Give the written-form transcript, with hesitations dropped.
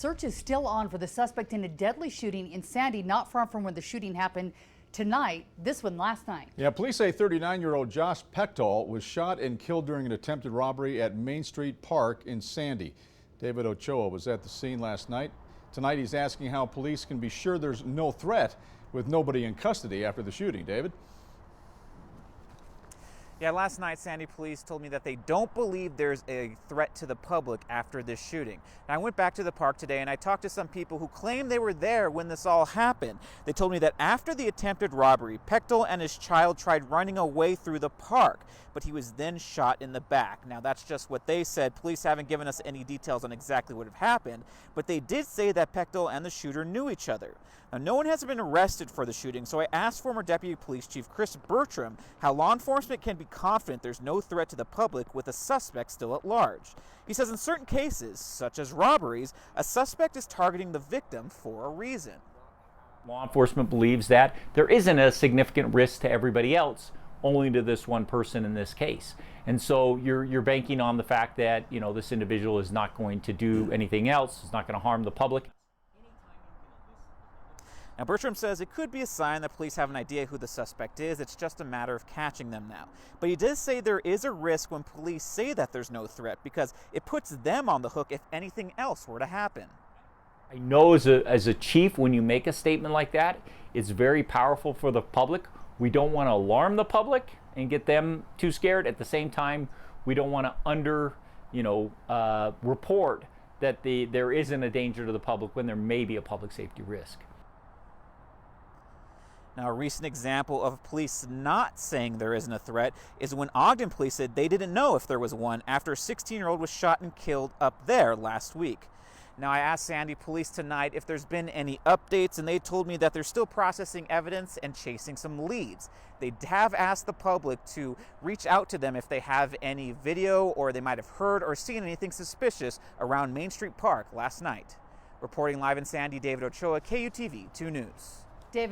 Search is still on for the suspect in a deadly shooting in Sandy, not far from where the shooting happened tonight. This one last night. Yeah, police say 39-year-old Josh Pectol was shot and killed during an attempted robbery at Main Street Park in Sandy. David Ochoa was at the scene last night. Tonight he's asking how police can be sure there's no threat with nobody in custody after the shooting. David? Yeah, last night Sandy police told me that they don't believe there's a threat to the public after this shooting. Now, I went back to the park today and I talked to some people who claim they were there when this all happened. They told me that after the attempted robbery, Pectol and his child tried running away through the park, but he was then shot in the back. Now, that's just what they said. Police haven't given us any details on exactly what had happened, but they did say that Pectol and the shooter knew each other. Now, no one has been arrested for the shooting, so I asked former Deputy Police Chief Chris Bertram how law enforcement can be confident there's no threat to the public with a suspect still at large. He says in certain cases, such as robberies, a suspect is targeting the victim for a reason. Law enforcement believes that there isn't a significant risk to everybody else, only to this one person in this case. And so you're banking on the fact that, you know, this individual is not going to do anything else, is not going to harm the public. Now, Bertram says it could be a sign that police have an idea who the suspect is. It's just a matter of catching them now. But he does say there is a risk when police say that there's no threat because it puts them on the hook if anything else were to happen. I know as a chief, when you make a statement like that, it's very powerful for the public. We don't want to alarm the public and get them too scared. At the same time, we don't want to report that there isn't a danger to the public when there may be a public safety risk. Now, a recent example of police not saying there isn't a threat is when Ogden police said they didn't know if there was one after a 16-year-old was shot and killed up there last week. Now, I asked Sandy police tonight if there's been any updates, and they told me that they're still processing evidence and chasing some leads. They have asked the public to reach out to them if they have any video or they might have heard or seen anything suspicious around Main Street Park last night. Reporting live in Sandy, David Ochoa, KUTV 2 News. David.